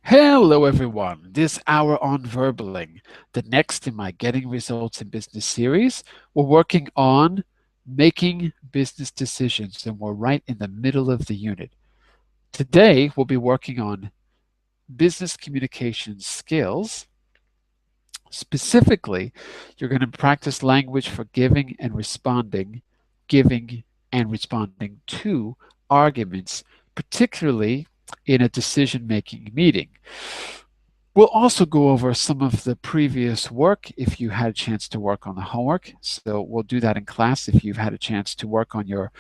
Hello everyone, this hour on Verbling, the next in my Getting Results in Business series, we're working on making business decisions and we're right in the middle of the unit. Today we'll be working on business communication skills. Specifically, you're going to practice language for giving and responding to arguments, particularly in a decision-making meeting. We'll also go over some of the previous work if you had a chance to work on the homework. So we'll do that in class if you've had a chance to work on your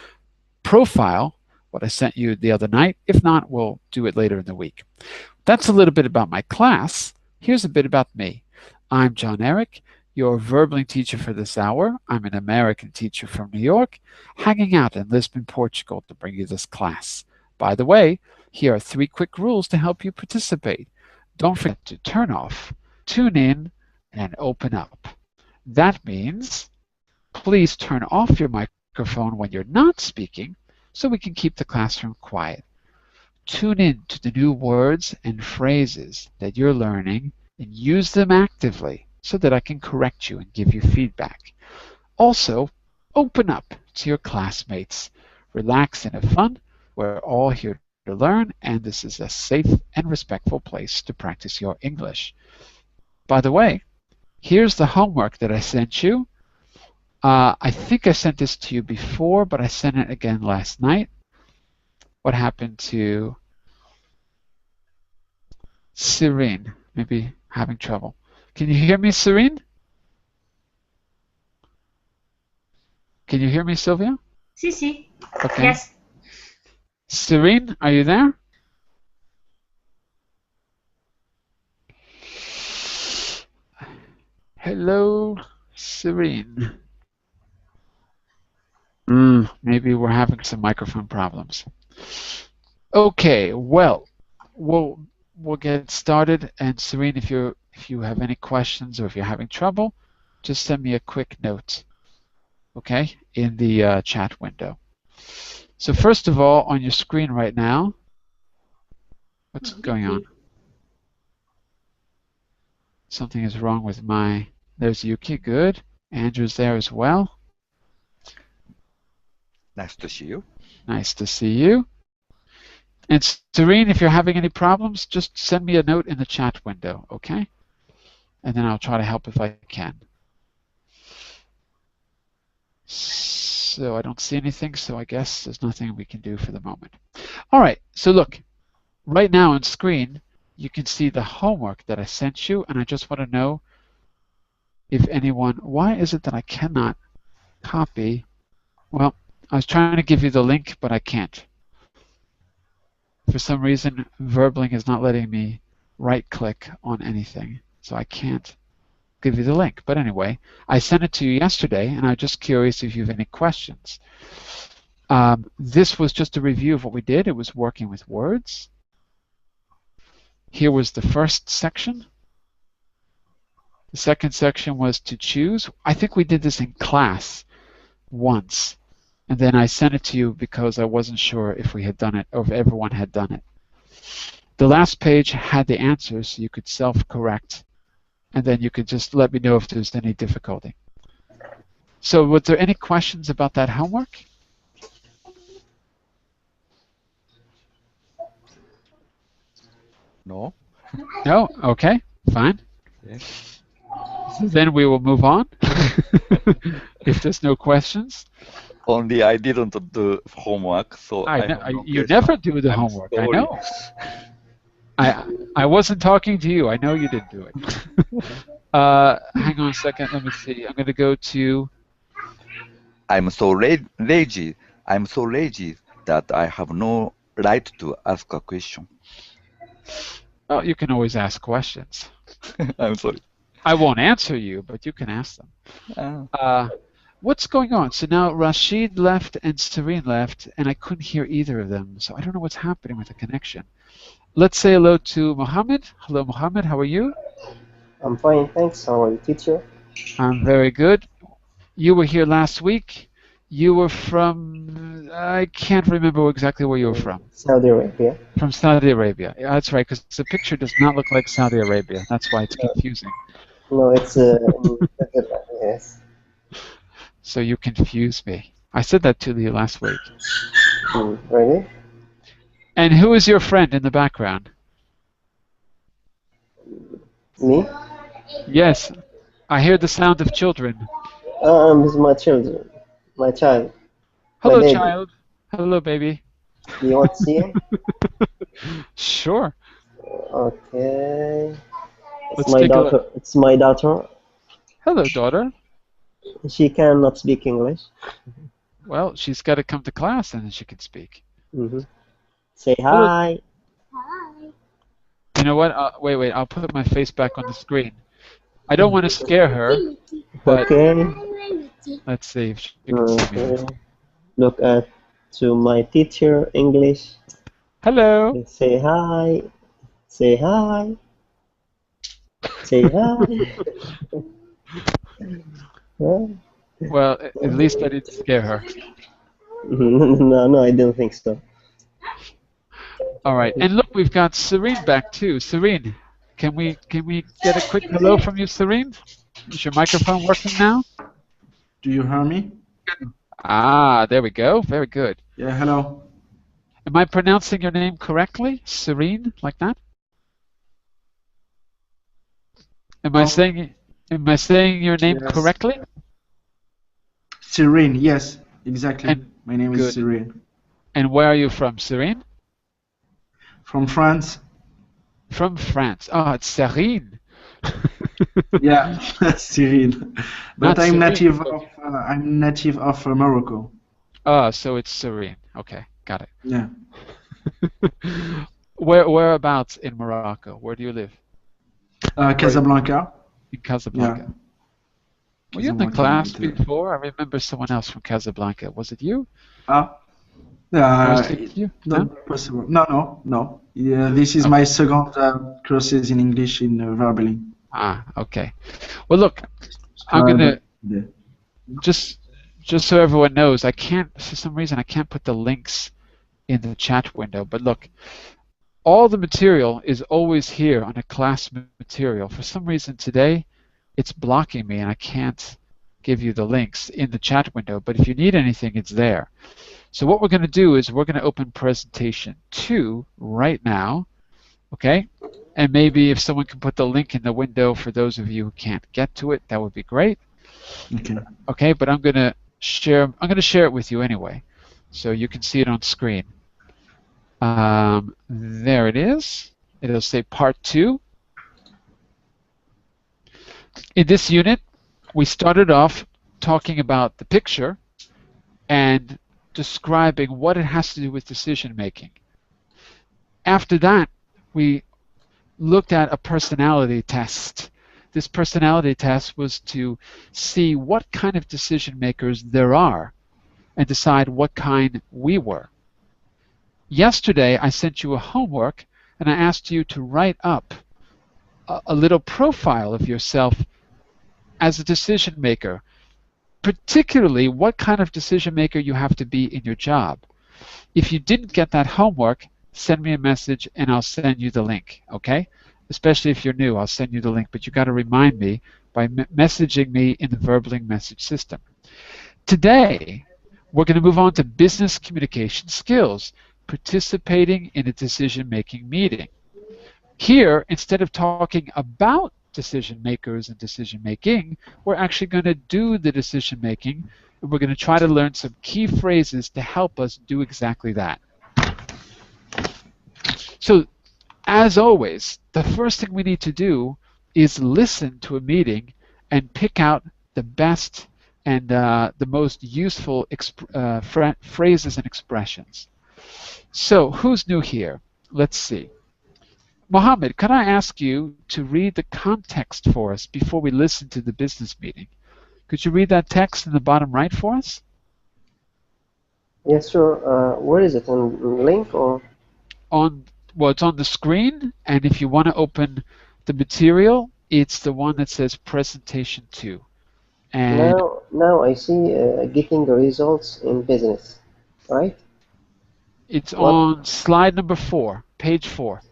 profile, what I sent you the other night. If not, we'll do it later in the week. That's a little bit about my class. Here's a bit about me. I'm John Eric, your verbling teacher for this hour. I'm an American teacher from New York, hanging out in Lisbon, Portugal to bring you this class. By the way, here are 3 quick rules to help you participate. Don't forget to turn off, tune in, and open up. That means please turn off your microphone when you're not speaking so we can keep the classroom quiet. Tune in to the new words and phrases that you're learning and use them actively so that I can correct you and give you feedback. Also, open up to your classmates. Relax and have fun. We're all here to learn, and this is a safe and respectful place to practice your English. By the way, here's the homework that I sent you. I think I sent this to you before, but I sent it again last night. What happened to Serene? Maybe having trouble. Can you hear me, Serene? Can you hear me, Sylvia? Sí. Okay. Yes. Serene, are you there? Hello, Serene. Maybe we're having some microphone problems. Okay, well, we'll get started. And Serene, if you have any questions or if you're having trouble, just send me a quick note, okay, in the chat window. So first of all, on your screen right now, what's going on? Something is wrong with my... There's Yuki, good. Andrew's there as well. Nice to see you. Nice to see you. And Serene, if you're having any problems, just send me a note in the chat window, okay? And then I'll try to help if I can. So I don't see anything, so I guess there's nothing we can do for the moment. All right, so look, right now on screen, you can see the homework that I sent you, and I just want to know if anyone... Why is it that I cannot copy? Well, I was trying to give you the link, but I can't. For some reason, Verbling is not letting me right-click on anything, so I can't give you the link. But anyway, I sent it to you yesterday, and I'm just curious if you have any questions. This was just a review of what we did. It was working with words. Here was the first section. The second section was to choose. I think we did this in class once. And then I sent it to you because I wasn't sure if we had done it or if everyone had done it. The last page had the answers, so you could self-correct, and then you could just let me know if there's any difficulty. So was there any questions about that homework? No? No? Okay, fine. Okay. So then we will move on if there's no questions. Only I didn't do homework, so I know, have no you question. never do the I'm homework, sorry. I know. I wasn't talking to you. I know you didn't do it. Hang on a second. Let me see. I'm going to go to... I'm so lazy. I'm so lazy that I have no right to ask a question. Oh, you can always ask questions. I'm sorry. I won't answer you, but you can ask them. What's going on? So now Rashid left and Serene left, and I couldn't hear either of them. So I don't know what's happening with the connection. Let's say hello to Mohammed. Hello, Mohammed. How are you? I'm fine, thanks. How are you, teacher? I'm very good. You were here last week. You were from I can't remember exactly where you're from. Saudi Arabia. From Saudi Arabia. Yeah, that's right, because the picture does not look like Saudi Arabia. That's why it's confusing. No, it's in Netherlands. Yes. So you confuse me. I said that to you last week. Really? And who is your friend in the background? Me? Yes, I hear the sound of children. With my children. My child. My Hello, baby. child. Hello, baby. Do you want to see him? Sure. Okay. It's Let's my take a look. daughter. It's my daughter. Hello, daughter. She cannot speak English. Well, she's got to come to class and then she can speak. hmm Say Hello. hi. You know what? Wait. I'll put my face back on the screen. I don't want to scare her, but Okay. let's see if she can see me. Okay. Look at to my teacher English. Hello. Say hi. Say hi. Say hi. Huh? Well, at least I didn't scare her. No, I don't think so. All right. And look, we've got Serene back too. Serene, can we get a quick hello from you, Serene? Is your microphone working now? Do you hear me? Ah, there we go. Very good. Yeah, hello. Am I pronouncing your name correctly? Serene, like that? Am I Oh, saying am I saying your name yes. correctly? Serene, yes, exactly. And My name is good. Serene. And where are you from, Serene? From France. From France. Oh, it's Serene. Yeah, Serene. But Not Serene. I'm native of Morocco. Oh, so it's Serene. Okay, got it. Yeah. Whereabouts in Morocco? Where do you live? Casablanca. In Yeah, Casablanca. Were you in the Casablanca. class before? I remember someone else from Casablanca. Was it you? Ah, Was it you? No? not possible. No. Yeah, this is Oh. my second courses in English in verbally. Ah, okay. Well, look, I'm Subscribe. gonna just so everyone knows, I can't for some reason I can't put the links in the chat window. But look, all the material is always here on a class material. For some reason today, it's blocking me and I can't give you the links in the chat window. But if you need anything, it's there. So what we're going to do is we're going to open presentation 2 right now, okay? And maybe if someone can put the link in the window for those of you who can't get to it, that would be great. Okay. Okay, but I'm going to share it with you anyway, so you can see it on screen. There it is. It'll say part 2. In this unit, we started off talking about the picture and describing what it has to do with decision making. After that, we looked at a personality test. This personality test was to see what kind of decision makers there are and decide what kind we were. Yesterday, I sent you a homework and I asked you to write up a little profile of yourself as a decision maker, particularly what kind of decision maker you have to be in your job. If you didn't get that homework, send me a message and I'll send you the link, okay? Especially if you're new, I'll send you the link, but you got to remind me by messaging me in the Verbling message system. Today, we're going to move on to business communication skills, participating in a decision-making meeting. Here, instead of talking about decision makers and decision making, we're actually going to do the decision making, and we're going to try to learn some key phrases to help us do exactly that. So, as always, the first thing we need to do is listen to a meeting and pick out the best and the most useful phrases and expressions. So, who's new here? Let's see. Mohammed, could I ask you to read the context for us before we listen to the business meeting? Could you read that text in the bottom right for us? Yes, sure. Where is it? On link or? Well, it's on the screen, and if you want to open the material, it's the one that says presentation 2. And Now I see getting the results in business. right? It's What? on slide number 4, page 4.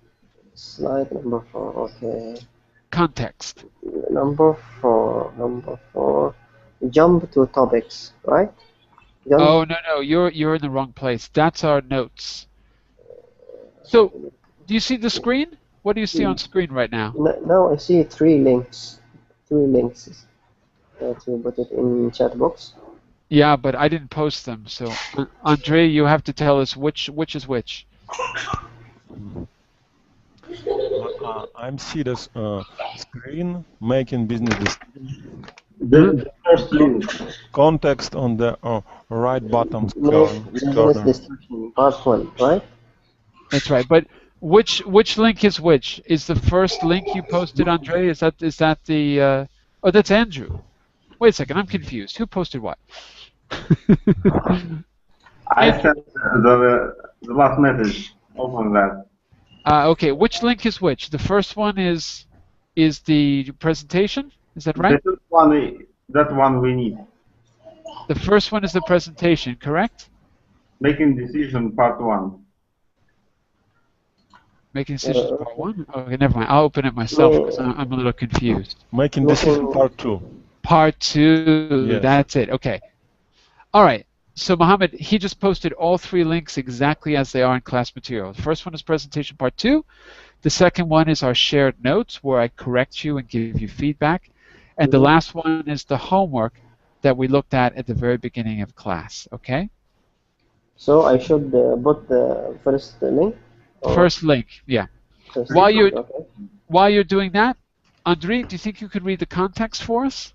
Slide number 4. Okay. Context. Number 4. Number 4. Jump to topics, right? Jump. Oh, no, you're in the wrong place. That's our notes. So, do you see the screen? What do you see on screen right now? Now I see 3 links. 3 links. To put it in chat box. Yeah, but I didn't post them. So, Andre, you have to tell us which is which. I'm see this screen making business decision. The first link. Context on the right bottom Business corner. discussion, part 1, right? That's right. But which link is which? Is the first link you posted, Andre? Is that the? Oh, that's Andrew. Wait a second. I'm confused. Who posted what? I sent the last message of that. Okay. Which link is which? The first one is the presentation. Is that right? That one we need. The first one is the presentation, correct? Making decision part 1. Making decisions part 1? Okay, never mind. I'll open it myself because I'm a little confused. Making decision part 2. Part 2. Yes. That's it. Okay. All right. So Mohammed, he just posted all 3 links exactly as they are in class material. The first one is presentation part 2. The second one is our shared notes where I correct you and give you feedback. And the last one is the homework that we looked at the very beginning of class. Okay? So I should put the first link? First link, yeah. First While link, while you're doing that, Andre, do you think you could read the context for us?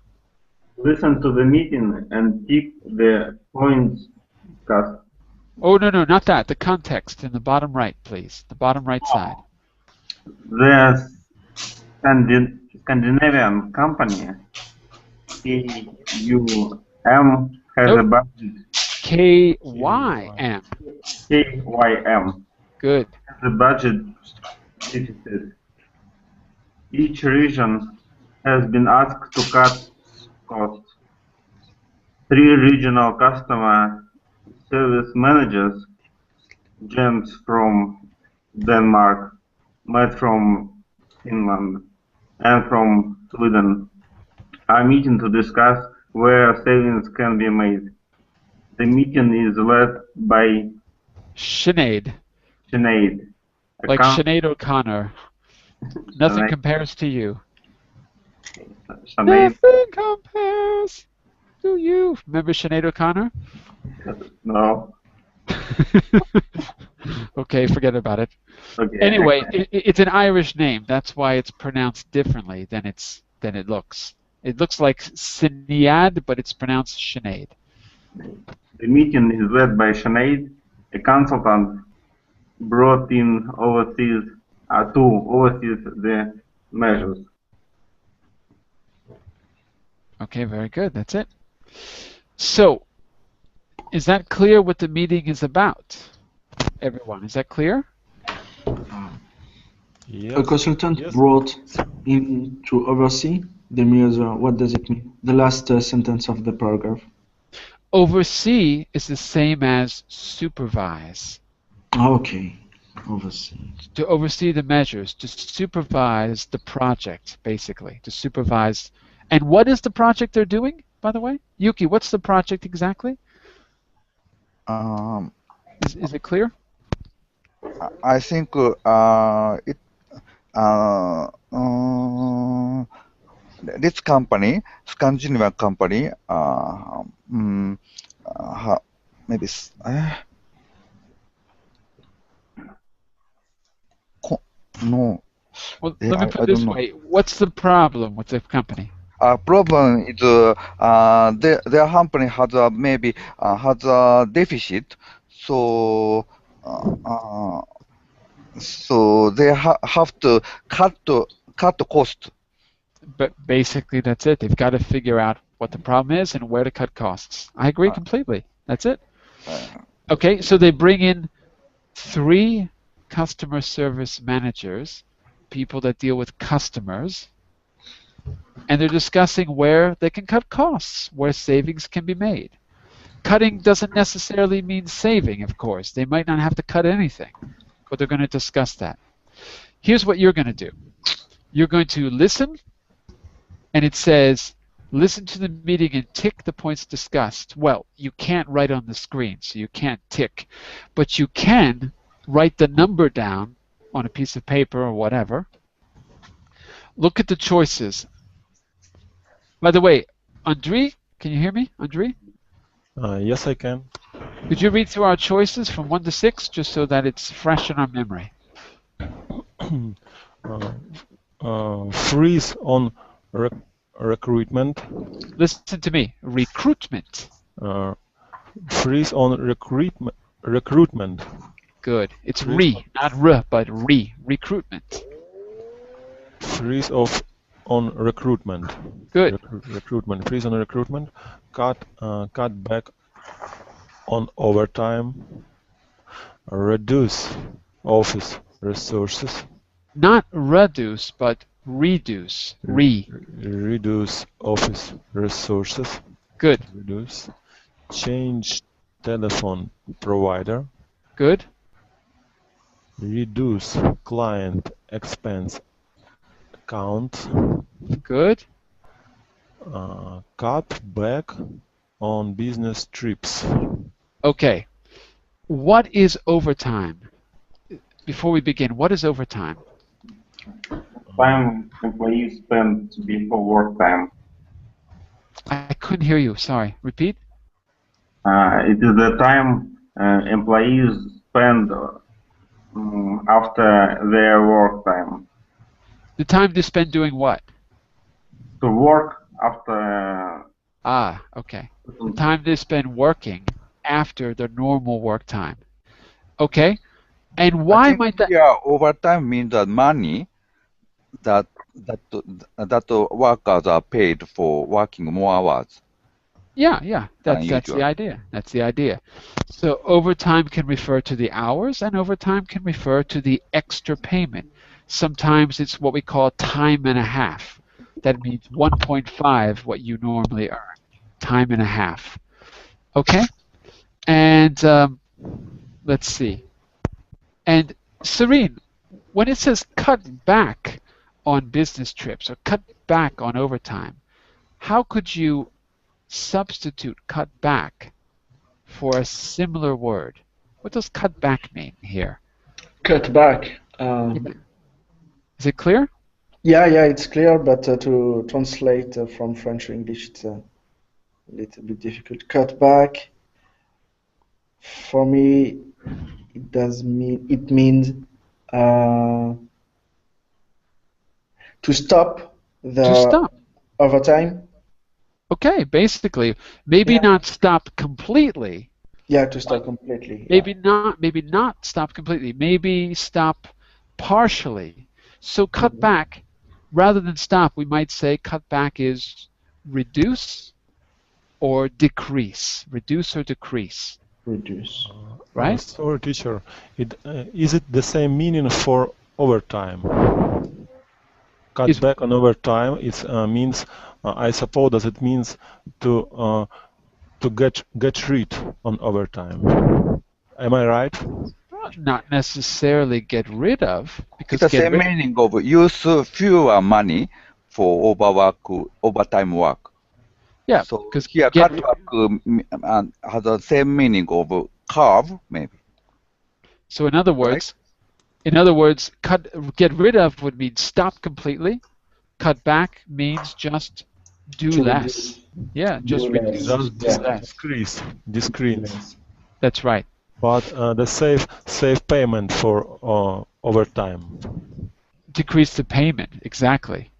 Listen to the meeting and pick the points discussed. Oh, no, not that. The context in the bottom right, please. The bottom right side. The Scandinavian company KUM has a budget. KYM. KYM. Good. Has a budget deficit. Each region has been asked to cut costs. 3 regional customer service managers, James from Denmark, Matt from Finland, and from Sweden, are meeting to discuss where savings can be made. The meeting is led by Sinead. Sinead. Like Sinead O'Connor. Nothing Sinead. compares to you. Sinead. Nothing compares to you. Remember Sinead O'Connor? No. Okay, forget about it. Okay. Anyway, it's an Irish name. That's why it's pronounced differently than it looks. It looks like Sinead, but it's pronounced Sinead. The meeting is led by Sinead, a consultant brought in to oversee the measures. Okay, very good. That's it. So, is that clear what the meeting is about? Everyone, is that clear? A consultant brought in to oversee the measure. What does it mean? The last sentence of the paragraph. Oversee is the same as supervise. Okay. Oversee. To oversee the measures, to supervise the project, basically. To supervise. And what is the project they're doing, by the way? Yuki, what's the project exactly? Is it clear? I think this company, Scandinavian company, maybe no. Well, let me put it this way. What's the problem with the company? Problem is their company has maybe has a deficit, so they have to cut the cost. But basically, that's it. They've got to figure out what the problem is and where to cut costs. I agree completely. That's it. Okay, so they bring in 3 customer service managers, people that deal with customers, and they're discussing where they can cut costs, where savings can be made. cutting doesn't necessarily mean saving, of course. They might not have to cut anything, but they're going to discuss that. Here's what you're going to do. You're going to listen, and it says, listen to the meeting and tick the points discussed. Well, you can't write on the screen, so you can't tick, but you can write the number down on a piece of paper or whatever. Look at the choices. By the way, Andri, can you hear me, Andri? Yes, I can. Could you read through our choices from 1 to 6, just so that it's fresh in our memory? Freeze on recruitment. Listen to me. Recruitment. Freeze on recruitment. Good. It's re, not r, but re. Recruitment. Freeze on recruitment. Good. Recruitment. Freeze on recruitment. Cut back on overtime. Reduce office resources. Not reduce, but reduce. Reduce office resources. Good. Reduce. Change telephone provider. Good. Reduce client expense account. Good. Cut back on business trips. Okay. What is overtime? Before we begin, what is overtime? Time employees spend before work time. I couldn't hear you. Sorry. Repeat. It is the time employees spend after their work time. The time to spend doing what? To work after. Ah, okay. The time they spend working after their normal work time. Okay. And why might that? Yeah, overtime means that money that workers are paid for working more hours. Yeah. That's usual. the idea. That's the idea. So overtime can refer to the hours, and overtime can refer to the extra payment. Sometimes it's what we call time and a half. That means 1.5 what you normally earn. Time and a half. Okay? And let's see. And Serene, when it says cut back on business trips or cut back on overtime, how could you substitute cut back for a similar word? What does cut back mean here? Cut back. Is it clear? Yeah, it's clear, but to translate from French to English, it's a little bit difficult. Cut back, for me, it means to stop the overtime. Okay, basically, maybe not stop completely. Yeah, to stop completely. Maybe not stop completely. Maybe stop partially. So cut back, rather than stop, we might say cut back is reduce or decrease. Reduce or decrease. Reduce. Right? Sorry, teacher. Is it the same meaning for overtime? Cut back on overtime. It means, I suppose, that it means to get rid on overtime. Am I right? Not necessarily get rid of, because it's the same meaning of use fewer money for overtime work. Yeah, so because here cut back has the same meaning of carve, maybe. So in other words, get rid of would mean stop completely. Cut back means just do less. Yeah, just reduce. Decrease. That's right. But the save payment for overtime. Decrease the payment, exactly.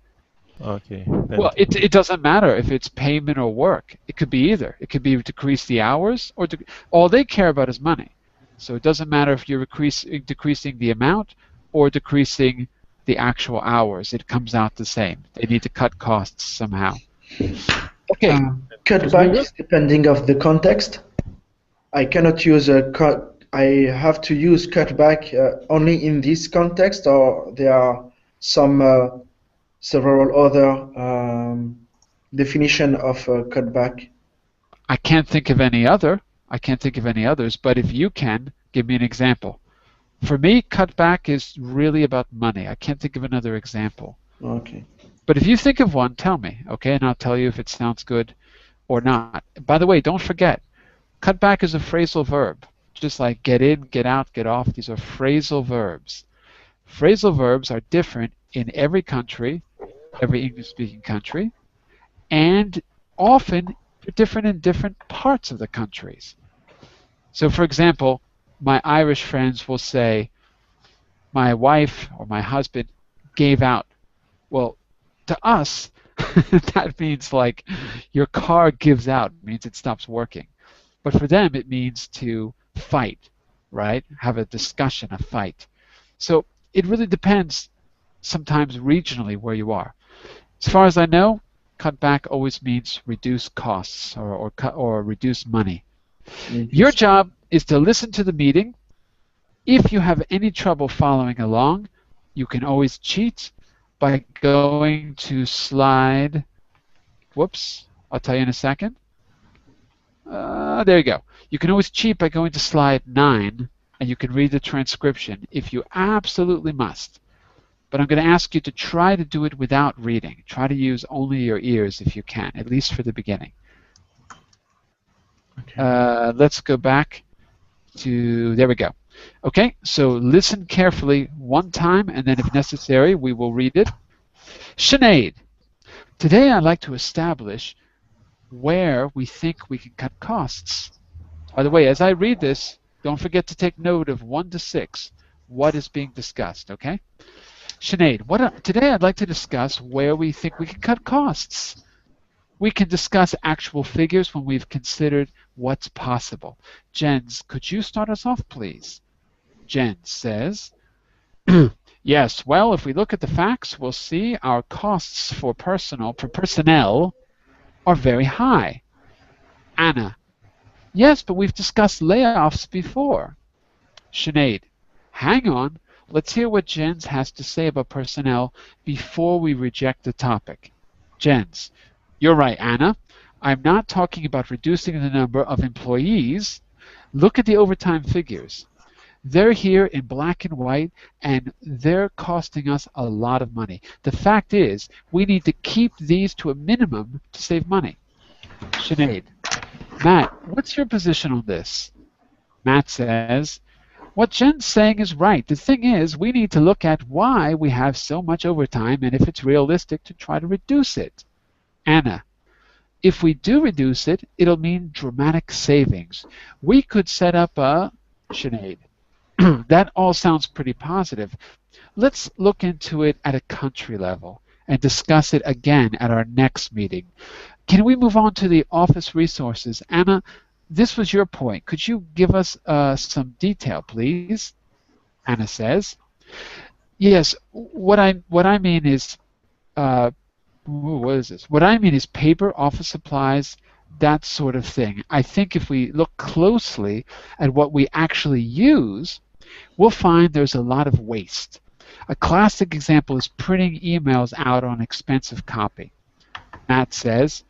Okay. Well, it doesn't matter if it's payment or work. It could be either. It could be decrease the hours, or all they care about is money. So it doesn't matter if you're decreasing the amount or decreasing the actual hours. It comes out the same. They need to cut costs somehow. Okay. Cut back depending of the context. I cannot use a cut. I have to use cut back only in this context, or there are some several other definition of cut back. I can't think of any other. I can't think of any others, but if you can, give me an example. For me, cutback is really about money. I can't think of another example. Okay. But if you think of one, tell me, okay? And I'll tell you if it sounds good or not. By the way, don't forget, cutback is a phrasal verb. Just like get in, get out, get off, these are phrasal verbs. Phrasal verbs are different in every country, every English-speaking country, and often different in different parts of the countries. So, for example, my Irish friends will say, my wife or my husband gave out. Well, to us, that means like your car gives out, means it stops working. But for them, it means to fight, right? Have a discussion, a fight. So it really depends sometimes regionally where you are. As far as I know, cut back always means reduce costs or reduce money. Your job is to listen to the meeting. If you have any trouble following along, you can always cheat by going to slide, whoops, I'll tell you in a second. There you go. You can always cheat by going to slide 9, and you can read the transcription if you absolutely must. But I'm going to ask you to try to do it without reading. Try to use only your ears if you can, at least for the beginning. Okay. Let's go back to, there we go. Okay, so listen carefully one time, and then if necessary, we will read it. Sinead, today I'd like to establish where we think we can cut costs. By the way, as I read this, don't forget to take note of 1 to 6, what is being discussed, okay? Sinead, today I'd like to discuss where we think we can cut costs. We can discuss actual figures when we've considered what's possible. Jens, could you start us off, please? Jens says, yes, well, if we look at the facts, we'll see our costs for personnel are very high. Anna, yes, but we've discussed layoffs before. Sinead, hang on. Let's hear what Jens has to say about personnel before we reject the topic. Jens, you're right, Anna. I'm not talking about reducing the number of employees. Look at the overtime figures. They're here in black and white, and they're costing us a lot of money. The fact is, we need to keep these to a minimum to save money. Sinead, Matt, what's your position on this? Matt says, what Jen's saying is right. The thing is, we need to look at why we have so much overtime and if it's realistic to try to reduce it. Anna, if we do reduce it, it'll mean dramatic savings. We could set up a, Sinead, that all sounds pretty positive. Let's look into it at a country level and discuss it again at our next meeting. Can we move on to the office resources? Anna, this was your point. Could you give us some detail, please? Anna says, yes, what I mean is, what is this? What I mean is paper, office supplies, that sort of thing. I think if we look closely at what we actually use, we'll find there's a lot of waste. A classic example is printing emails out on expensive copy. Matt says,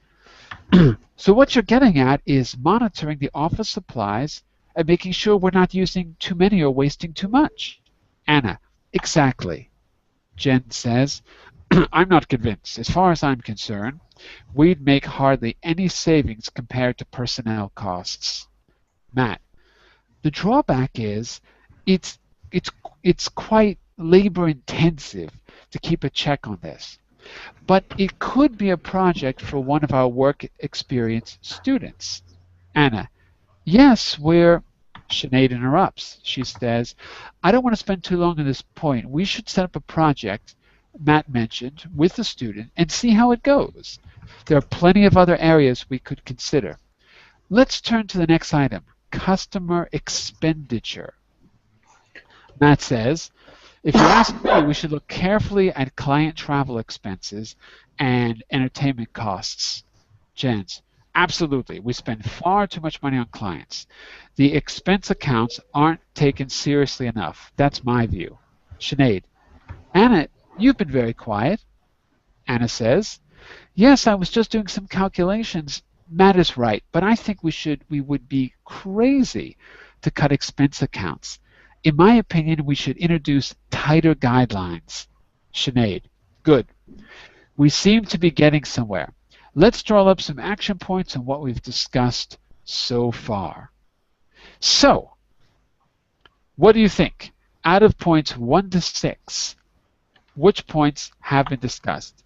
so what you're getting at is monitoring the office supplies and making sure we're not using too many or wasting too much. Anna, exactly. Jen says, I'm not convinced. As far as I'm concerned, we'd make hardly any savings compared to personnel costs. Matt, the drawback is it's quite labor intensive to keep a check on this. But it could be a project for one of our work experience students. Anna, yes, Sinead interrupts. She says, I don't want to spend too long on this point. We should set up a project Matt mentioned with the student and see how it goes. There are plenty of other areas we could consider. Let's turn to the next item, customer expenditure. Matt says, if you ask me, we should look carefully at client travel expenses and entertainment costs. Jens, absolutely. We spend far too much money on clients. The expense accounts aren't taken seriously enough. That's my view. Sinead, Anna, you've been very quiet. Anna says, yes, I was just doing some calculations. Matt is right, but I think we would be crazy to cut expense accounts. In my opinion, we should introduce tighter guidelines. Sinead, good. We seem to be getting somewhere. Let's draw up some action points on what we've discussed so far. So, what do you think? Out of points 1 to 6, which points have been discussed?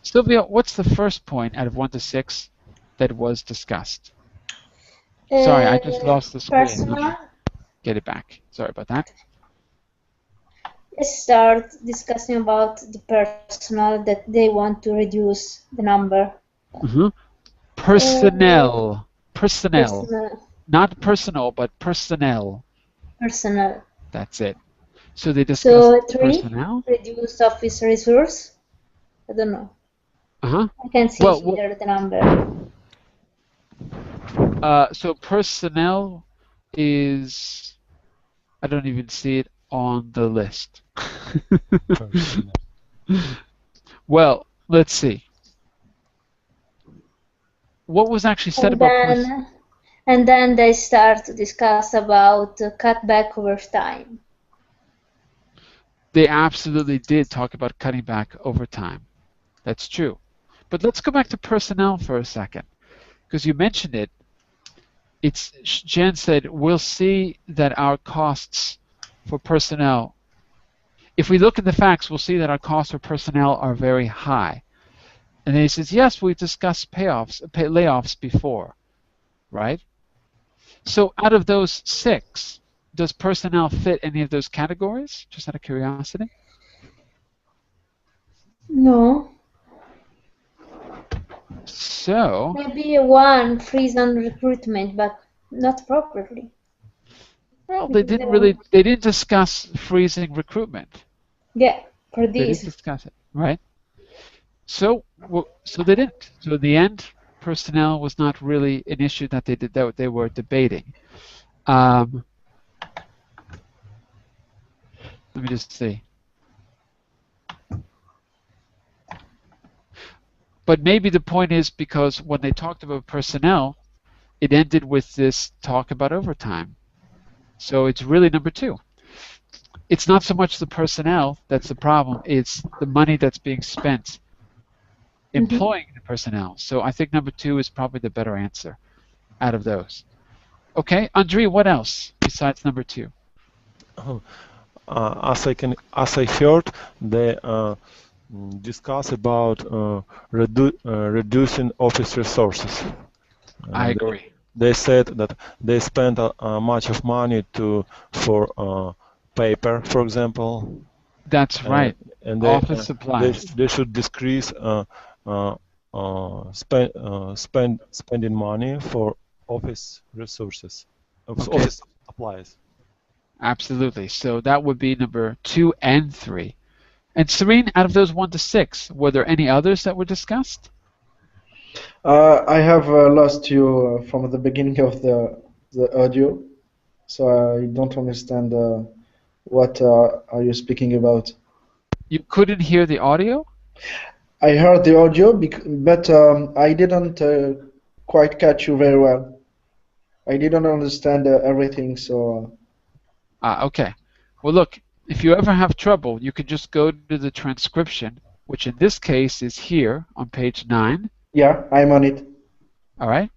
Sylvia, what's the first point out of 1 to 6 that was discussed? Sorry, I just lost the screen. Personal. Get it back. Sorry about that. Let's start discussing about the personal that they want to reduce the number. Personnel. Personal. Not personal, but personnel. Personal. That's it. So they discussed So 3, personnel. reduce office resource. I don't know. I can see here the number. So personnel is, I don't even see it on the list. Well, let's see. What was actually said about personnel? And then they start to discuss about cutback over time. They absolutely did talk about cutting back overtime. That's true. But let's go back to personnel for a second, because you mentioned it. Jen said, we'll see that our costs for personnel, if we look at the facts, we'll see that our costs for personnel are very high. And then he says, yes, we've discussed layoffs before, right? So out of those 6, does personnel fit any of those categories? Just out of curiosity. No. So maybe 1 freeze on recruitment, but not properly. Well, they didn't discuss freezing recruitment. Yeah, for this. They didn't discuss it, right? So they didn't. So in the end, personnel was not really an issue that they were debating. Let me just see. But maybe the point is because when they talked about personnel, it ended with this talk about overtime. So it's really number 2. It's not so much the personnel that's the problem, it's the money that's being spent employing the personnel. So I think number 2 is probably the better answer out of those. Okay, Andre, what else besides number 2? As I heard, they discuss about reducing office resources. I agree. They said that they spend much of money for paper, for example. That's right. And office supplies. They should decrease spending money for office resources, office supplies. Absolutely. So that would be number 2 and 3. And Serene, out of those 1 to 6, were there any others that were discussed? I have lost you from the beginning of the audio, so I don't understand what are you speaking about. You couldn't hear the audio? I heard the audio, but I didn't quite catch you very well. I didn't understand everything, so... Okay. Well, look, if you ever have trouble, you can just go to the transcription, which in this case is here on page 9. Yeah, I'm on it. All right.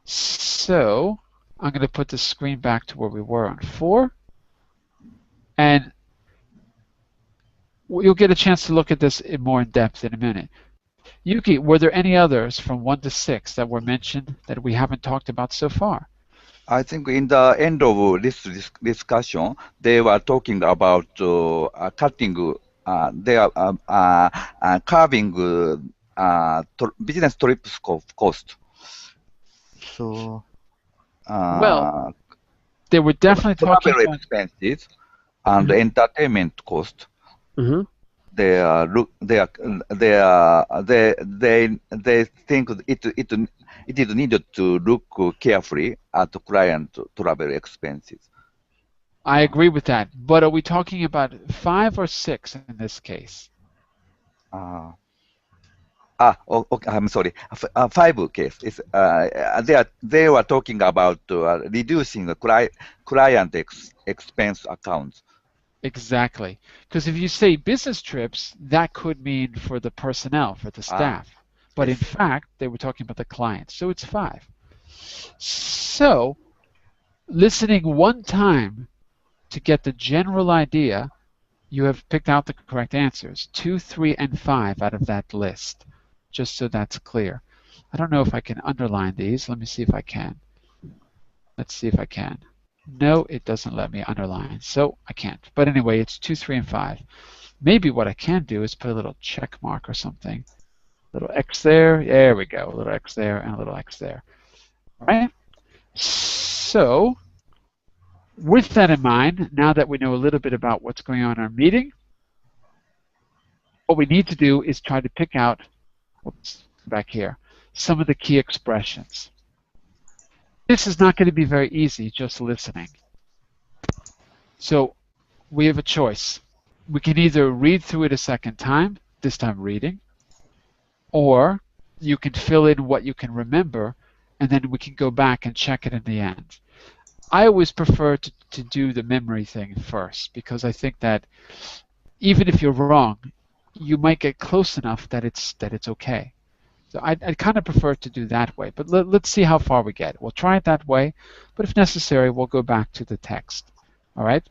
So I'm going to put the screen back to where we were on 4. And you'll get a chance to look at this more in depth in a minute. Yuki, were there any others from 1 to 6 that were mentioned that we haven't talked about so far? I think in the end of this discussion, they were talking about cutting, they are curbing business trips cost. So, well, they were definitely talking about expenses and entertainment cost. They think it is needed to look carefully at client travel expenses. I agree with that, but are we talking about 5 or 6 in this case? Okay, I'm sorry. 5 case is they were talking about reducing the client expense accounts. Exactly. Because if you say business trips, that could mean for the personnel, for the staff. But in fact, they were talking about the client. So it's 5. So listening one time to get the general idea, you have picked out the correct answers. 2, 3, and 5 out of that list. Just so that's clear. I don't know if I can underline these. Let me see if I can. Let's see if I can. No, it doesn't let me underline, so I can't. But anyway, it's 2, 3, and 5. Maybe what I can do is put a little check mark or something. A little X there. There we go. A little X there and a little X there. All right? So, with that in mind, now that we know a little bit about what's going on in our meeting, what we need to do is try to pick out, oops, back here, some of the key expressions. This is not going to be very easy, just listening. So we have a choice. We can either read through it a second time, this time reading, or you can fill in what you can remember, and then we can go back and check it in the end. I always prefer to do the memory thing first, because I think that even if you're wrong, you might get close enough that it's okay. So I kind of prefer to do that way, but let's see how far we get. We'll try it that way, but if necessary, we'll go back to the text. All right?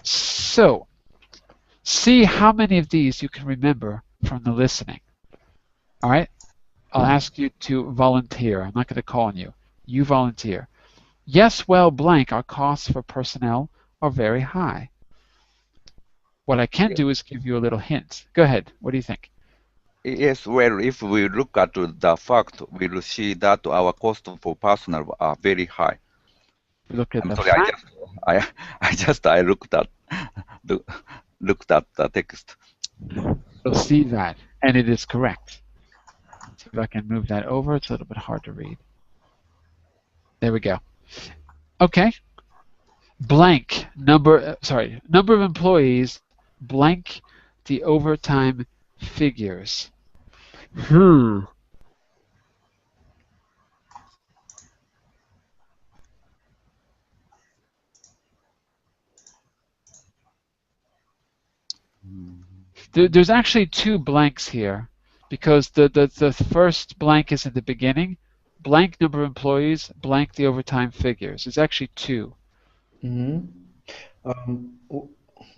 So, see how many of these you can remember from the listening. All right? I'll ask you to volunteer. I'm not going to call on you. You volunteer. Yes, well, blank, our costs for personnel are very high. What I can do is give you a little hint. Go ahead. What do you think? Yes, well, if we look at the fact, we'll see that our cost for personnel are very high. Look at I'm the sorry, fact. I looked at the text. You'll see that, and it is correct. Let's see if I can move that over. It's a little bit hard to read. There we go. Okay. Blank number of employees, blank the overtime figures. There's actually 2 blanks here, because the first blank is at the beginning. Blank number of employees, blank the overtime figures. It's actually 2.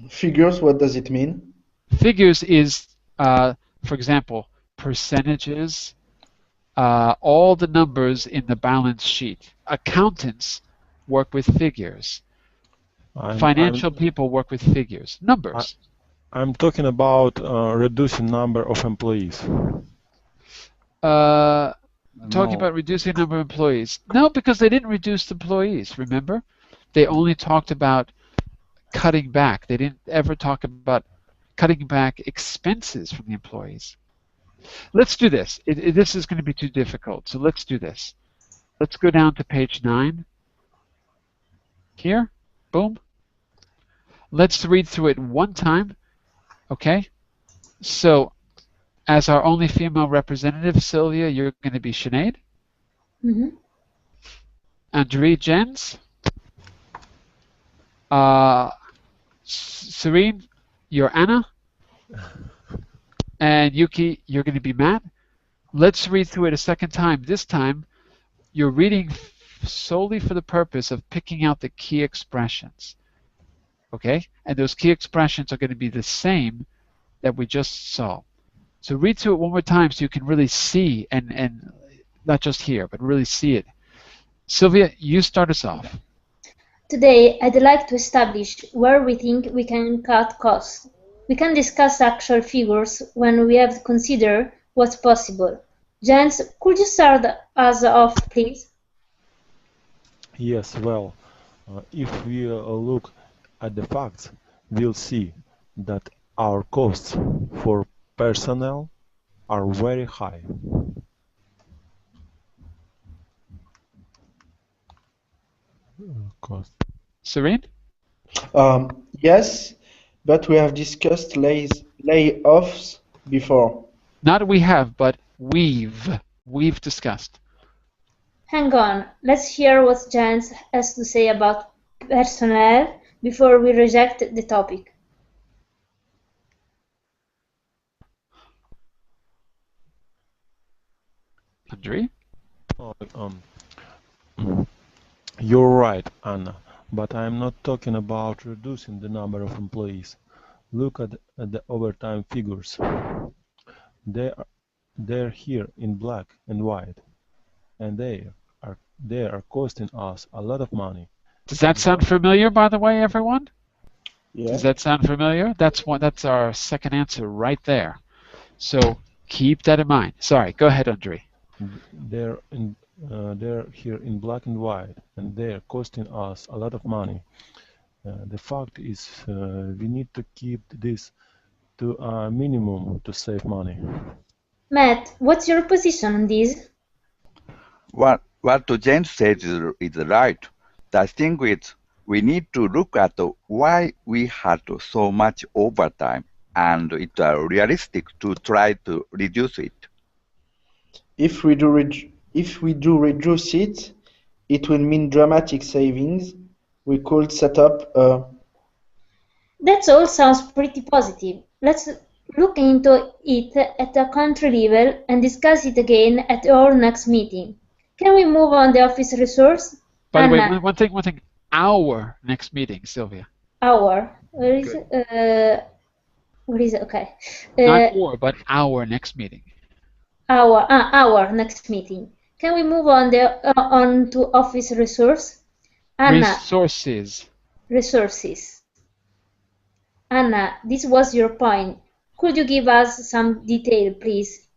Figures, what does it mean? Figures is, for example, percentages, all the numbers in the balance sheet. Accountants work with figures. Financial people work with figures. Numbers. I'm talking about reducing number of employees. Talking about reducing number of employees. No, because they didn't reduce employees, remember? They only talked about cutting back. They didn't ever talk about cutting back expenses from the employees. Let's do this. This is going to be too difficult, so let's do this. Let's go down to page 9. Here. Boom. Let's read through it one time. Okay? So, as our only female representative, Sylvia, you're going to be Sinead. André, Jens. Serene, you're Anna. And Yuki, you're going to be Matt. Let's read through it a second time. This time, you're reading solely for the purpose of picking out the key expressions. Okay? And those key expressions are going to be the same that we just saw. So read through it one more time so you can really see, and not just hear, but really see it. Sylvia, you start us off. Today, I'd like to establish where we think we can cut costs. We can discuss actual figures when we have considered what's possible. Jens, could you start us off, please? Yes, well, if we look at the facts, we'll see that our costs for personnel are very high. Cost. Serene? Yes, but we have discussed layoffs before. Not we have, but we've discussed. Hang on, let's hear what Jens has to say about personnel before we reject the topic. Andre? Oh, you're right, Anna, but I'm not talking about reducing the number of employees. Look at the overtime figures. They're here in black and white, and they are costing us a lot of money. Does that sound familiar, by the way, everyone? Yeah. Does that sound familiar? That's our second answer right there. So keep that in mind. Sorry, go ahead, Andre. They're here in black and white, and they're costing us a lot of money. The fact is, we need to keep this to a minimum to save money. Matt, what's your position on this? What James says is right. The thing is, we need to look at why we had so much overtime, and it's realistic to try to reduce it. If we do reduce it, it will mean dramatic savings. We could set up a That all sounds pretty positive. Let's look into it at a country level and discuss it again at our next meeting. Can we move on the office resource? By the way, Anna, one thing. Our next meeting, Sylvia. our. Where is it? What is it? Okay. Not or, but our next meeting. Our next meeting. Can we move on to office resource? Anna, resources. Anna, this was your point. Could you give us some detail, please?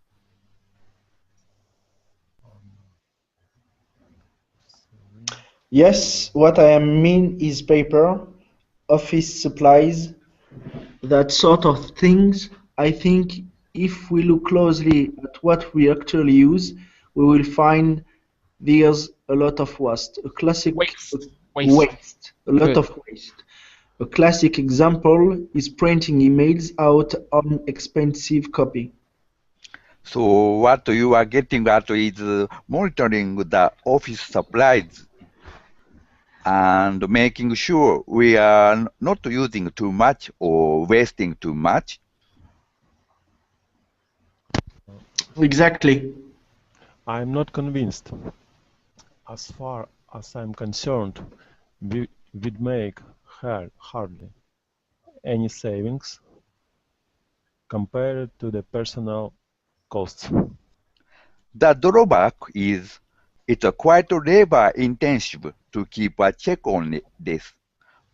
Yes, what I mean is paper, office supplies, that sort of things. I think if we look closely at what we actually use, we will find there's a lot of waste. A classic Waste. a lot of waste. A classic example is printing emails out on expensive copy. So what you are getting at is monitoring the office supplies and making sure we are not using too much or wasting too much. Exactly. I'm not convinced. As far as I'm concerned, we'd make hardly any savings compared to the personnel costs. The drawback is it's quite labor intensive to keep a check on this,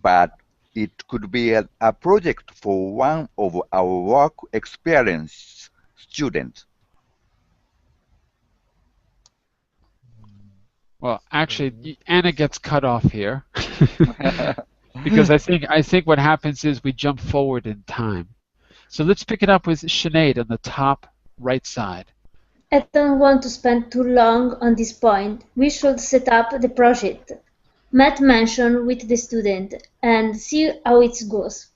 but it could be a project for one of our work experience students. Well, actually, Anna gets cut off here because I think what happens is we jump forward in time. So let's pick it up with Sinead on the top right side. I don't want to spend too long on this point. We should set up the project Matt mentioned with the student and see how it goes.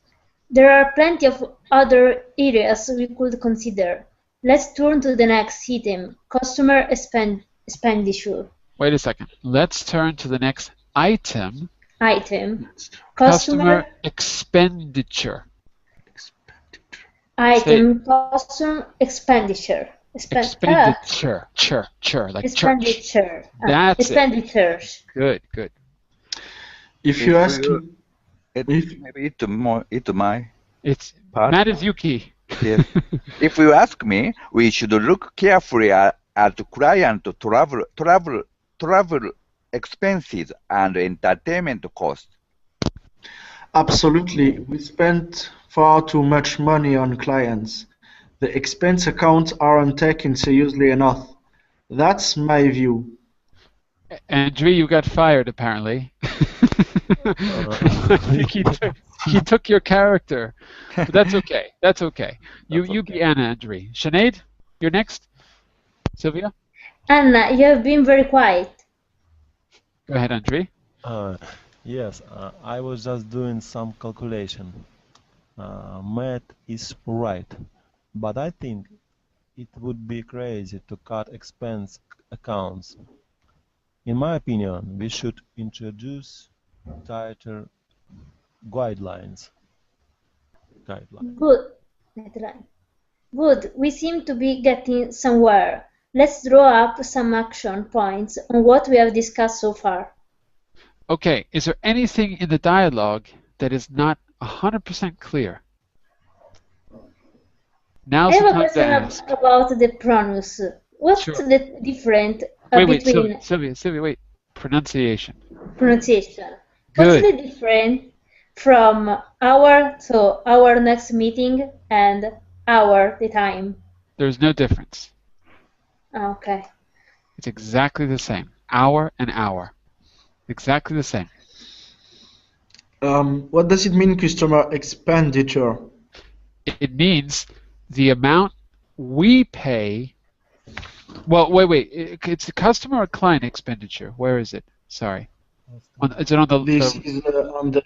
There are plenty of other areas we could consider. Let's turn to the next item, customer expenditure. Wait a second. Let's turn to the next item. Customer expenditure. Item, customer expenditure. Expenditure. Like expenditure. Church. That's expenditures. It. Good. If you ask maybe it's my it's part. Matazuki. Yes. If you ask me, we should look carefully at client travel expenses and entertainment costs. Absolutely. We spent far too much money on clients. The expense accounts aren't taken seriously enough. That's my view. Andre, you got fired apparently. I think he took your character. But that's okay. That's okay. You be Anna, Andre. Sinead, you're next. Sylvia? Anna, you have been very quiet. Go ahead, Andre. Yes, I was just doing some calculation. Matt is right, but I think it would be crazy to cut expense accounts. In my opinion, we should introduce tighter guidelines. Good. Deadline. Good. We seem to be getting somewhere. Let's draw up some action points on what we have discussed so far. Okay, is there anything in the dialogue that is not 100% clear? I Now's have the a time to question ask. about the pronouns. What's Sure. the difference Wait, between Sylvia, wait. Pronunciation. pronunciation? What's Good. the difference from our to our next meeting and our the time? There's no difference. Okay. It's exactly the same. Hour and hour. Exactly the same. What does it mean, customer expenditure? It means the amount we pay. Well, wait. It's a customer or client expenditure. Where is it? Sorry. Is it on This the is on the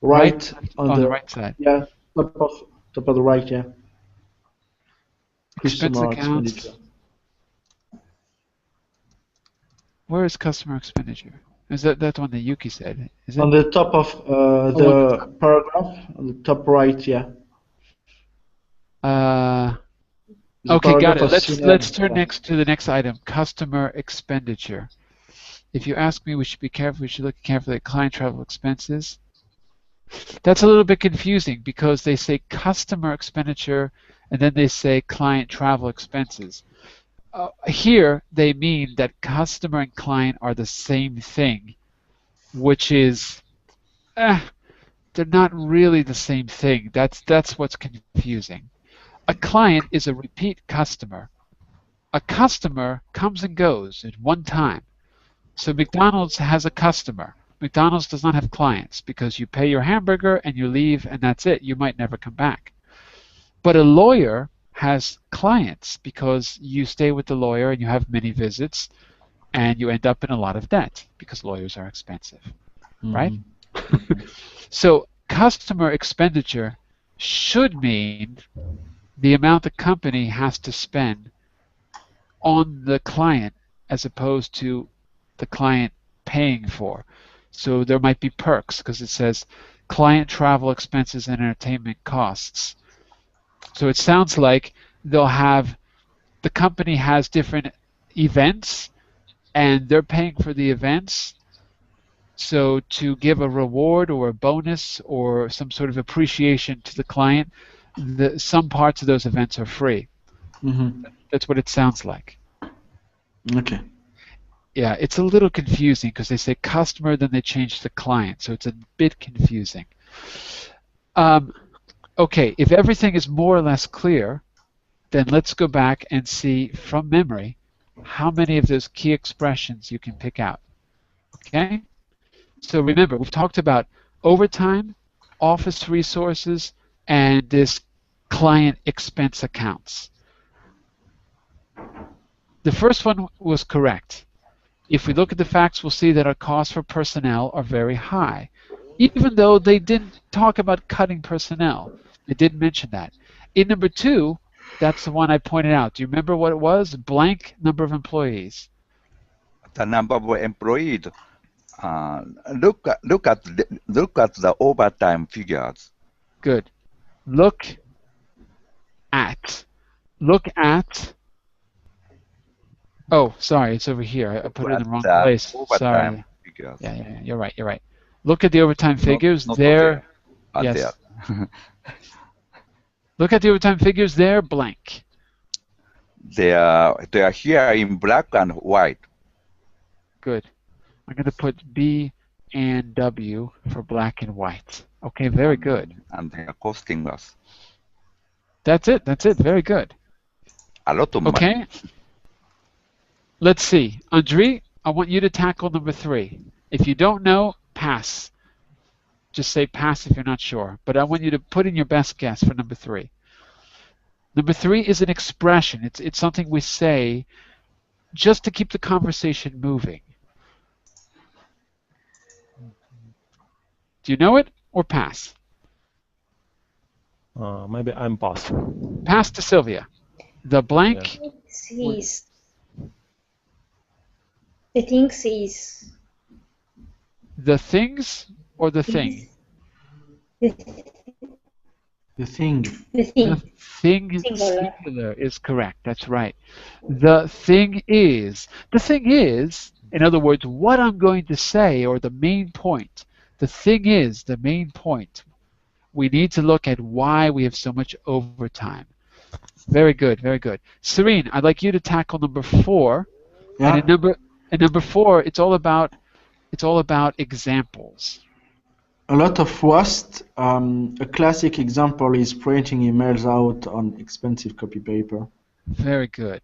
right? right, on On the the right side. yeah, top of the right, yeah. Expense Customer accounts. expenditure. Where is customer expenditure? Is that's one that Yuki said? Is it? On the top of on the the paragraph, on the top right, yeah. The Okay, got paragraph it. of Let's senior. turn next to the next item, customer expenditure. If you ask me, we should be careful. We should look carefully at client travel expenses. That's a little bit confusing because they say customer expenditure and then they say client travel expenses. Here, they mean that customer and client are the same thing, which is, they're not really the same thing. That's what's confusing. A client is a repeat customer. A customer comes and goes at one time. So McDonald's has a customer. McDonald's does not have clients because you pay your hamburger and you leave and that's it. You might never come back. But a lawyer has clients because you stay with the lawyer and you have many visits and you end up in a lot of debt because lawyers are expensive, right? So customer expenditure should mean the amount the company has to spend on the client as opposed to the client paying for. So there might be perks because it says client travel expenses and entertainment costs. So it sounds like they'll have, the company has different events and they're paying for the events. So to give a reward or a bonus or some sort of appreciation to the client, some parts of those events are free. That's what it sounds like. Okay. Yeah, it's a little confusing because they say customer, then they change to client, so it's a bit confusing. Okay, if everything is more or less clear, then let's go back and see from memory how many of those key expressions you can pick out. Okay? So remember, we've talked about overtime, office resources, and this client expense accounts. The first one was correct. If we look at the facts, we'll see that our costs for personnel are very high, even though they didn't talk about cutting personnel. They didn't mention that. In number 2, that's the one I pointed out. Do you remember what it was? Blank number of employees. The number of employees. Look at the overtime figures. Good. Look at. Oh, sorry, it's over here. I put it in the wrong place. Sorry. Figures. Yeah, you're right. Look at the overtime figures. Not There. there. Yes. There. Look at the overtime figures there, blank. They are here in black and white. Good. I'm going to put B and W for black and white. Okay, very good. And they are costing us That's it. Very good. a lot of money. Okay. Let's see. Andri, I want you to tackle number 3. If you don't know, pass. Just say pass if you're not sure. But I want you to put in your best guess for number 3. Number 3 is an expression. It's something we say just to keep the conversation moving. Do you know it or pass? Maybe I'm pass. Pass to Sylvia. The blank. Is. The things is. The things or the thing? The, The thing. the thing. The thing Singular. singular is correct. That's right. The thing is. The thing is, in other words, what I'm going to say or the main point. The thing is the main point. We need to look at why we have so much overtime. Very good, very good. Serene, I'd like you to tackle number 4. Yeah. And in number 4, it's all about examples. A lot of waste. A classic example is printing emails out on expensive copy paper. Very good.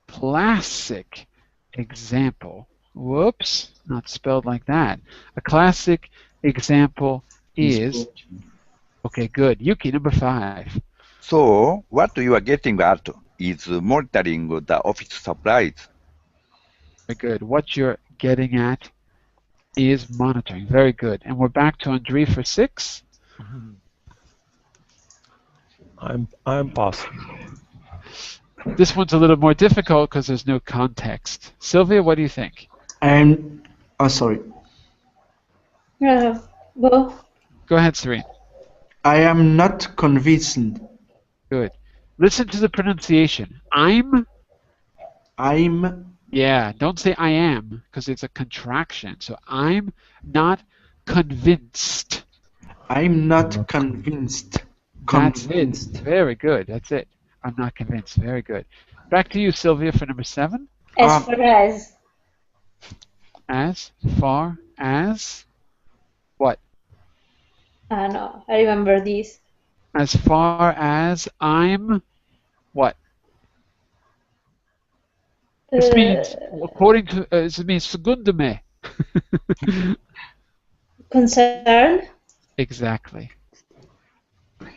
Classic example. Whoops, not spelled like that. A classic example is. Okay, good. Yuki, number 5. So what you are getting at is monitoring the office supplies. Very good. What you're getting at is monitoring. Very good. And we're back to Andre for 6. I'm pass. This one's a little more difficult because there's no context. Sylvia, what do you think? Sorry. Go. Go ahead, Serene. I am not convinced. Good. Listen to the pronunciation. I'm. Yeah, don't say I am because it's a contraction. So I'm not convinced. I'm not convinced. That's it. Very good. That's it. I'm not convinced. Very good. Back to you, Sylvia, for number 7. As far as. As far as what? No, I remember this. As far as I'm what? This means, according to, it means secondo me. Concerned? Exactly. Is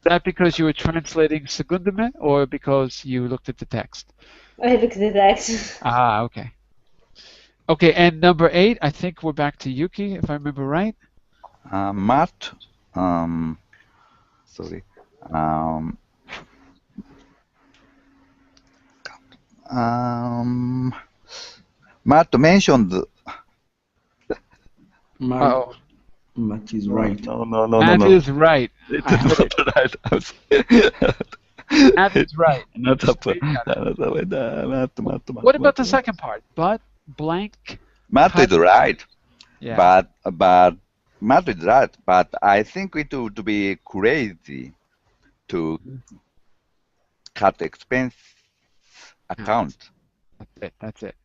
that because you were translating secondo me or because you looked at the text? I looked at the text. Ah, okay. Okay, and number 8, I think we're back to Yuki, if I remember right. Matt, sorry. Matt mentioned. Uh-oh. Matt is right. No. Matt is right. It's not right. Matt is right. Not up. What about the second part? But blank. Matt is right. Yeah. But Matt is right. But I think it would be crazy to cut expense account. That's it.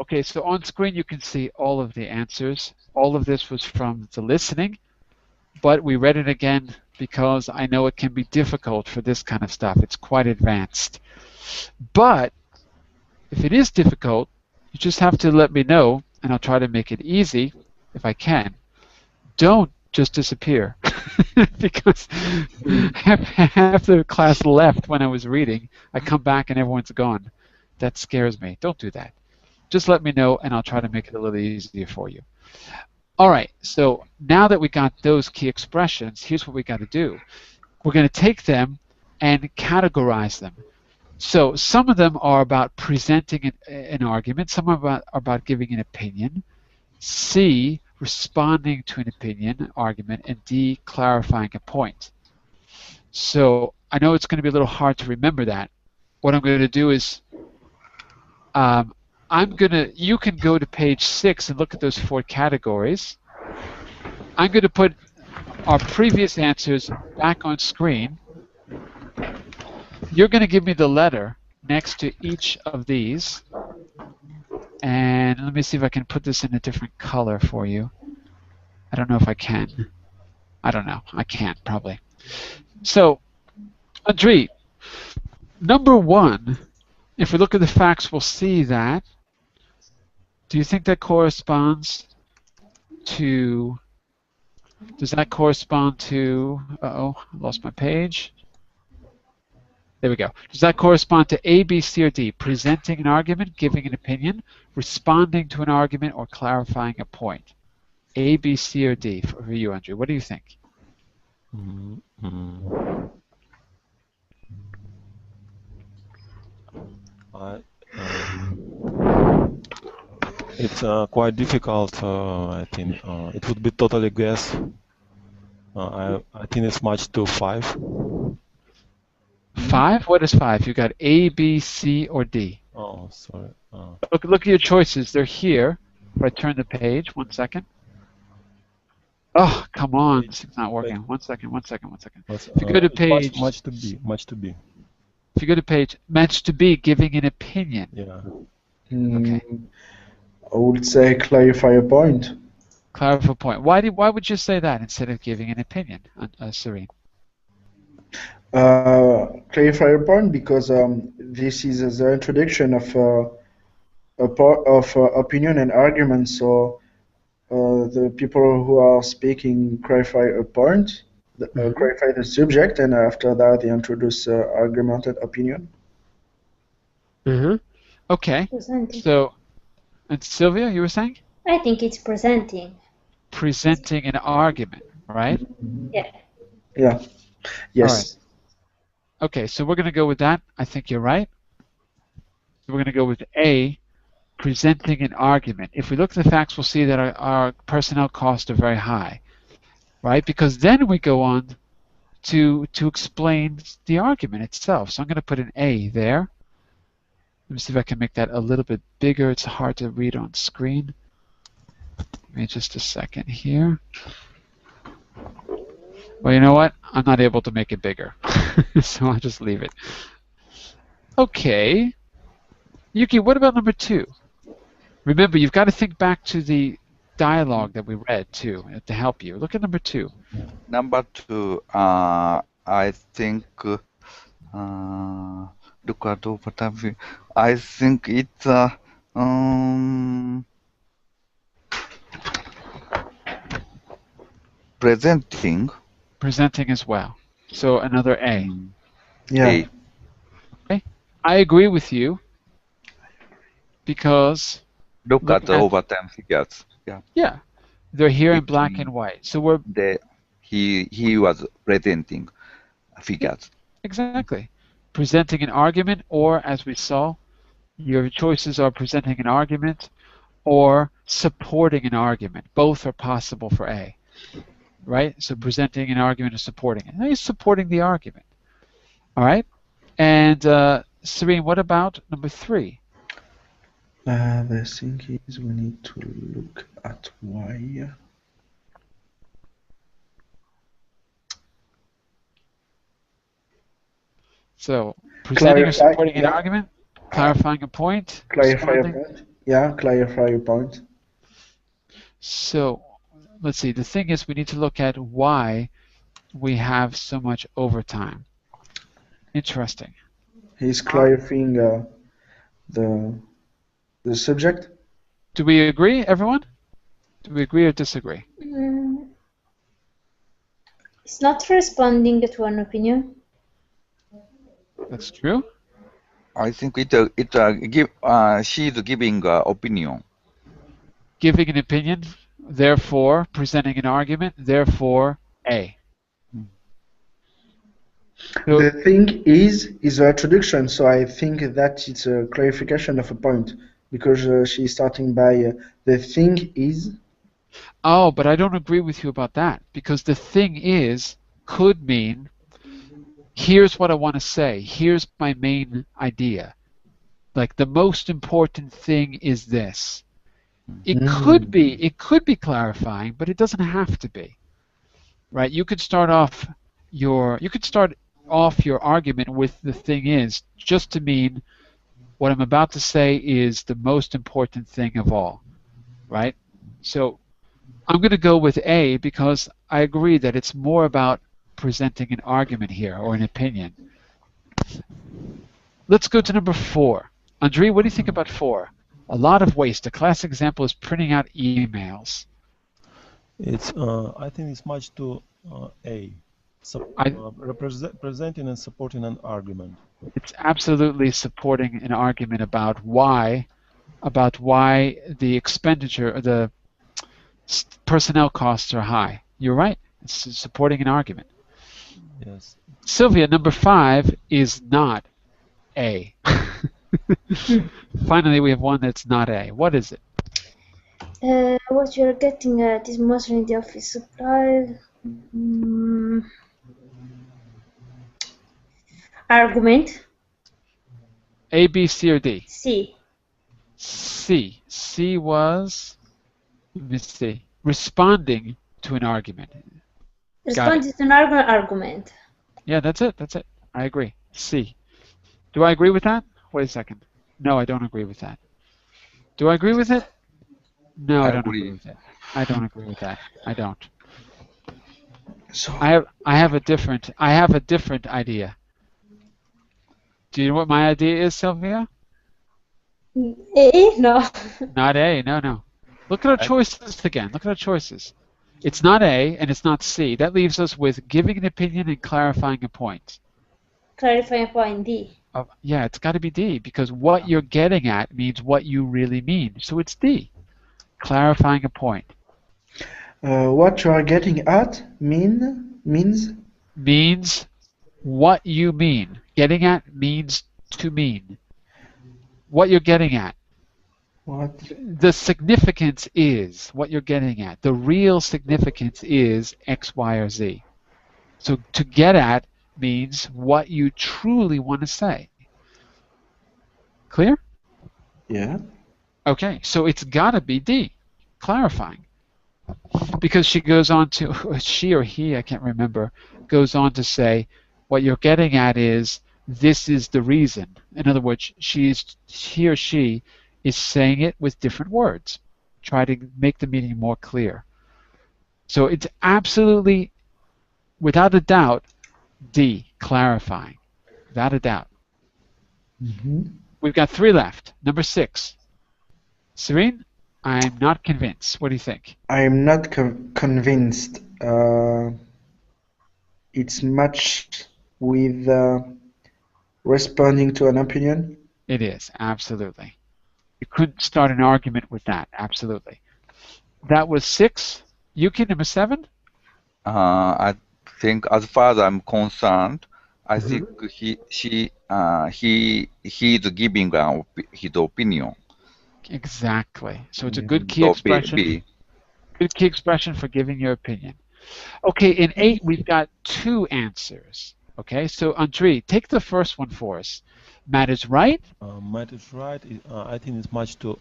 Okay, so on screen you can see all of the answers. All of this was from the listening, but we read it again because I know it can be difficult for this kind of stuff. It's quite advanced. But if it is difficult, you just have to let me know, and I'll try to make it easy if I can. Don't just disappear because half the class left when I was reading. I come back and everyone's gone. That scares me. Don't do that. Just let me know, and I'll try to make it a little easier for you. All right, so now that we got those key expressions, here's what we got to do. We're going to take them and categorize them. So some of them are about presenting an argument. Some are about giving an opinion. C, responding to an opinion, argument, and D, clarifying a point. So I know it's going to be a little hard to remember that. What I'm going to do is you can go to page 6 and look at those 4 categories. I'm going to put our previous answers back on screen. You're going to give me the letter next to each of these. And let me see if I can put this in a different color for you. I don't know if I can. I don't know. I can't, probably. So, Andre, number 1, if we look at the facts, we'll see that. Do you think that corresponds to, does that correspond to, uh-oh, I lost my page. There we go. Does that correspond to A, B, C, or D? Presenting an argument, giving an opinion, responding to an argument, or clarifying a point? A, B, C, or D for you, Andre? What do you think? It's quite difficult. I think it would be totally guess. I think it's much to 5. 5? What is 5? You got A, B, C, or D. Oh, sorry. Look at your choices. They're here. If I turn the page, 1 second. Oh, come on. This is not working. 1 second. If you go to page... Much to be. If you go to page match to be, giving an opinion. Yeah. Okay. I would say clarify a point. Clarify a point. Why would you say that instead of giving an opinion, Serene? Clarify a point because this is the introduction of a part of opinion and argument. So the people who are speaking clarify a point, clarify the subject, and after that they introduce argument and opinion. Okay. Presenting. So, and Sylvia, you were saying? I think it's presenting. Presenting an argument, right? Yeah. Yeah. Yes. Okay, so we're going to go with that. I think you're right. So we're going to go with A, presenting an argument. If we look at the facts, we'll see that our personnel costs are very high, right? Because then we go on to explain the argument itself. So I'm going to put an A there. Let me see if I can make that a little bit bigger. It's hard to read on screen. Give me just a second here. Well, you know what? I'm not able to make it bigger, so I'll just leave it. Okay. Yuki, what about number 2? Remember, you've got to think back to the dialogue that we read, too, to help you. Look at number 2. Number 2, I think, look at over time. I think it's presenting. Presenting as well. So another A. Yeah. A. Okay. I agree with you because Look at the overtime figures. Yeah. Yeah. They're here in black and white. So we're he was presenting figures. Exactly. Presenting an argument, or as we saw, your choices are presenting an argument or supporting an argument. Both are possible for A. Right? So presenting an argument or supporting it. Now you're supporting the argument. All right? And Serene, what about number 3? The thing is we need to look at why. So presenting or supporting an argument, clarifying a point. Clarify a point. Yeah, clarify a point. So let's see. The thing is, we need to look at why we have so much overtime. Interesting. He's clarifying the subject. Do we agree, everyone? Do we agree or disagree? It's not responding to an opinion. That's true. I think she's giving opinion. Giving an opinion, therefore presenting an argument, therefore A. So, the thing is the introduction, so I think that it's a clarification of a point because she's starting by the thing is. Oh, but I don't agree with you about that because the thing is could mean here's what I want to say. Here's my main idea. Like the most important thing is this. It could be clarifying, but it doesn't have to be. Right? You could start off your argument with the thing is just to mean what I'm about to say is the most important thing of all. Right? So I'm going to go with A because I agree that it's more about presenting an argument here or an opinion. Let's go to number 4. Andre, what do you think about 4? A lot of waste. A classic example is printing out emails. It's I think it's much to A. Presenting and supporting an argument. It's absolutely supporting an argument about why the expenditure, the personnel costs are high. You're right. It's supporting an argument. Yes. Sylvia, number 5 is not A. Finally, we have one that's not A. What is it? What you're getting at is mostly in the office supply. Argument. A, B, C, or D? C. C. C was, let me see, responding to an argument. Respond to an argument. Yeah, that's it. That's it. I agree. C. Do I agree with that? Wait a second. No, I don't agree with that. Do I agree with it? No, I don't agree with it. I don't agree with that. I don't. So I have a different idea. Do you know what my idea is, Sylvia? A? No. Not A. No. Look at our choices again. Look at our choices. It's not A and it's not C. That leaves us with giving an opinion and clarifying a point. Clarifying a point, D. Yeah, it's got to be D because what you're getting at means what you really mean. So it's D. Clarifying a point. what you are getting at means Means what you mean. Getting at means to mean. What you're getting at. what? The significance is what you're getting at. The real significance is X, Y, or Z. So to get at means what you truly want to say. Clear? Yeah. Okay, so it's got to be D, clarifying. Because she goes on to, she or he, I can't remember, goes on to say, what you're getting at is, this is the reason. In other words, he or she is saying it with different words. Try to make the meaning more clear. So it's absolutely, without a doubt, D, clarifying. Without a doubt. We've got 3 left. Number 6. Serene, I'm not convinced. What do you think? I'm not convinced. It's matched with responding to an opinion. It is, absolutely. You couldn't start an argument with that, absolutely. That was 6. Yuki, number 7? I think, as far as I'm concerned, I think he's giving his opinion. Exactly. So it's a good key So expression. B. Good key expression for giving your opinion. Okay, in 8, we've got 2 answers. Okay, so Andrei, take the first one for us. Matt is right. Matt is right. I think it's much to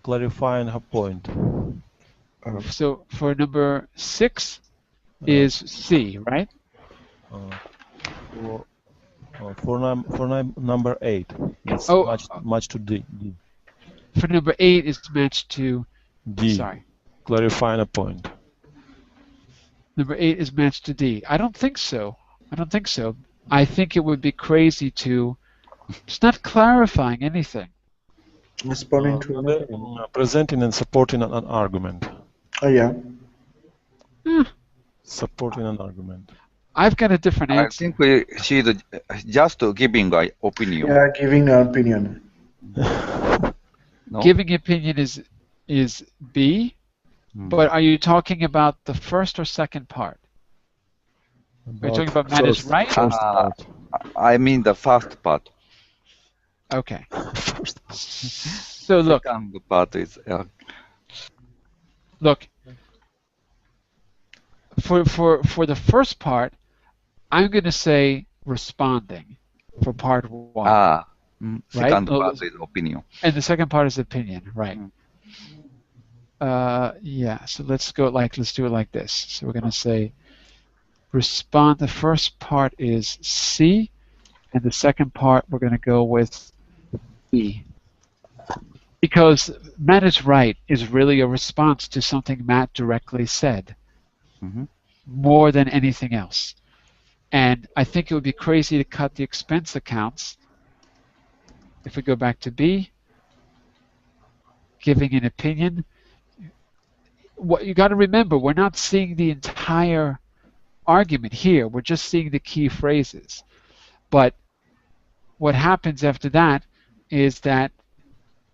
clarifying her point. So for number 6 is C, right? For number 8, it's much to D. For number 8 is matched to D. Sorry. Clarifying a point. Number 8 is matched to D. I don't think so. I think it would be crazy to. It's not clarifying anything. Responding to an opinion. Presenting and supporting an argument. Oh yeah. Supporting an argument. I've got a different I answer. think she's just giving an opinion. Yeah, giving an opinion. No? Giving opinion is B, but are you talking about the first or second part? Are you talking about Matt is right? First part. I mean the first part. Okay. So look, Second part is look. For the first part, I'm going to say responding for part 1. second part is opinion. And the second part is opinion, right? Yeah. So let's do it like this. So we're going to say respond. The first part is C, and the second part we're going to go with E. Because Matt is right is really a response to something Matt directly said, more than anything else. And I think it would be crazy to cut the expense accounts. If we go back to B, giving an opinion, what you got to remember, we're not seeing the entire argument here. We're just seeing the key phrases. But what happens after that is that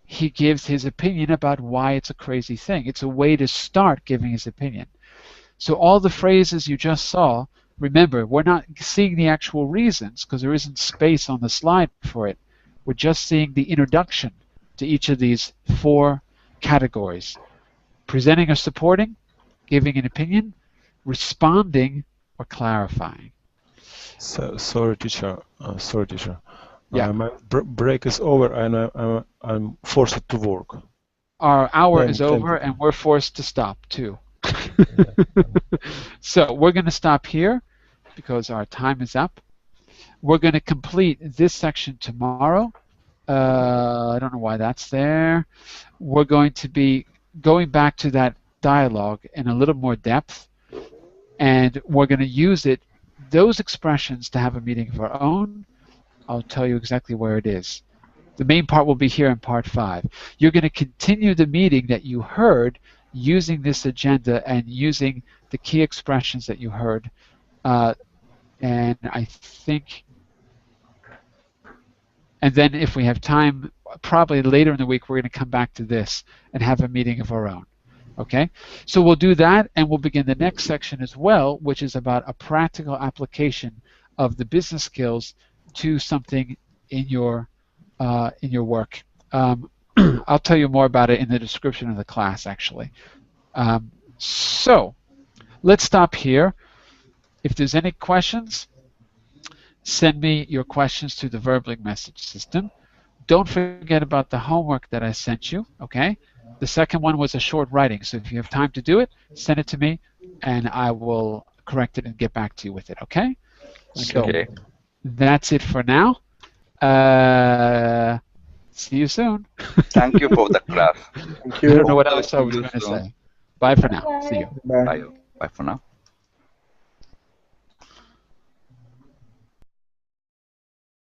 he gives his opinion about why it's a crazy thing. It's a way to start giving his opinion. So all the phrases you just saw, remember, we're not seeing the actual reasons because there isn't space on the slide for it. We're just seeing the introduction to each of these 4 categories. Presenting or supporting, giving an opinion, responding, or clarifying. So, sorry, teacher. Sorry, teacher. Yeah. My break is over, and I'm forced to work. Our hour is Thank over, you. and we're forced to stop too. So we're going to stop here because our time is up. We're going to complete this section tomorrow. I don't know why that's there. We're going to be going back to that dialogue in a little more depth, and we're going to use those expressions to have a meeting of our own. I'll tell you exactly where it is. The main part will be here in part 5. You're going to continue the meeting that you heard using this agenda and using the key expressions that you heard. And I think, and then if we have time, probably later in the week, we're going to come back to this and have a meeting of our own. Okay, so we'll do that, and we'll begin the next section as well, which is about a practical application of the business skills to something in your work. I'll tell you more about it in the description of the class, actually. So let's stop here. If there's any questions, send me your questions to the VerbLink message system. Don't forget about the homework that I sent you, okay? The second one was a short writing, so if you have time to do it, send it to me, and I will correct it and get back to you with it, okay? So that's it for now. See you soon. Thank you for the class. Thank I don't know you. what else I was going to say. Bye for now. Bye. See you. Bye. Bye. Bye for now.